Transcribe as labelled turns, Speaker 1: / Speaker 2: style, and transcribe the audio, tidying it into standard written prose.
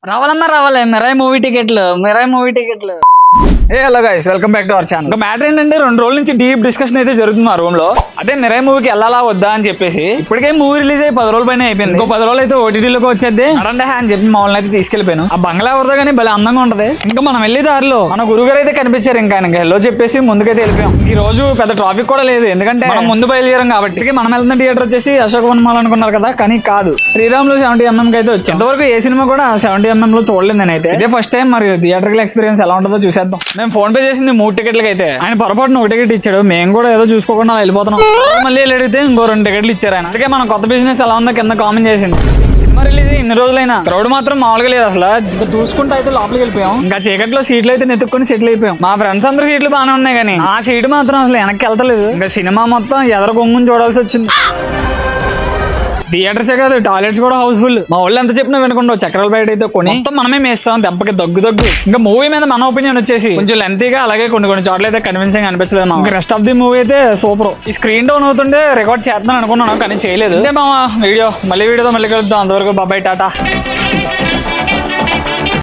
Speaker 1: రావాలన్నా రావాలి మిరాయి మూవీ టికెట్లు. Hello guys, welcome back to our channel. ఇంకా మ్యాటర్ ఏంటంటే 2 రోజుల నుంచి డీప్ డిస్కషన్ అయితే జరుగుతుంది మా రూమ్ లో. అదే మిరాయి మూవీకి వెళ్ళాలా వద్దా అని చెప్పేసి. ఇప్పటికే మూవీ రిలీజ్ అయ్యి 10 రోజుల పైన అయిపోయింది. ఇంకో 10 రోజులు అయితే ఓటీటీలోకి వచ్చేది అడండే అని చెప్పి మామూలు అయితే తీసుకెళ్లిపోయాను. ఆ బంగ్లా ఎవరిదో కానీ భలే అందంగా ఉంటది. ఇంకా మనం వెళ్ళే దారిలో మన గురుగారు అయితే కనిపించారు. ఇంకా హెల్లో చెప్పేసి ముందుకైతే వెళ్ళిపోయాం. ఈ రోజు పెద్ద ట్రాఫిక్ కూడా లేదు, ఎందుకంటే మనం ముందు బయలుదేరాం కాబట్టి. మనం వెళ్తున్న థియేటర్ వచ్చేసి అశోక్ వన్ మాల్ అనుకున్నారు కదా, కానీ కాదు, శ్రీరాములు 70mm కి అయితే వచ్చి. ఇంతవరకు ఏ సినిమా కూడా 70mm లో చూడలేదు నేనైతే. ఇదే ఫస్ట్ టైం. మరి థియేటర్కల్ ఎక్స్పీరియన్స్ ఎలా ఉంటుందో చూసేద్దాం. మేము ఫోన్ పే చేసింది 3 టికెట్లకి అయితే. ఆయన పొరపాటున 1 టికెట్ ఇచ్చాడు. మేము కూడా ఏదో చూసుకోకుండా వెళ్ళిపోతున్నాం. మళ్ళీ అడిగితే ఇంకో 2 టికెట్లు ఇచ్చారు ఆయన. అందుకే మన కొత్త బిజినెస్ ఎలా ఉందో కింద కామెంట్ చేసింది. సినిమా రిలీజ్ ఇన్ని రోజులైనా క్రౌడ్ మాత్రం మామూలుగా లేదు అసలు. ఇంకా చూసుకుంటూ అయితే లోపలికి వెళ్ళిపోయాం. ఇంకా చీకట్లో సీట్లు అయితే నెత్తుకొని సెటిల్ అయిపోయాం. మా ఫ్రెండ్స్ అందరూ సీట్లు బాగానే ఉన్నాయి, కానీ ఆ సీటు మాత్రం అసలు వెనక్కి వెళ్తలేదు. ఇంకా సినిమా మొత్తం ఎదర కొంగుని చూడాల్సి వచ్చింది. థియేటర్సే కాదు, టాయిలెట్స్ కూడా హౌస్ఫుల్. మా వాళ్ళు ఎంత చెప్పినా వినకుండా చక్రాల బయట అయితే కొని మొత్తం మనమే మేస్తాం దెబ్బకి దగ్గు. ఇంకా మూవీ మీద మన ఒపీనియన్ వచ్చేసి కొంచెం లెంతీగా, అలాగే కొన్ని చోట్ల అయితే కన్విన్సింగ్ అనిపించలేదు. ఇంకా రెస్ట్ ఆఫ్ ది మూవీ అయితే సూపర్. ఈ స్క్రీన్ డౌన్ అవుతుంటే రికార్డ్ చేద్దాం అనుకున్నాను, కానీ చేయలేదు. అంతే మా వీడియో. మళ్ళీ వీడియోతో మళ్ళీ కలుద్దాం. అంతవరకు బాబాయ్, టాటా.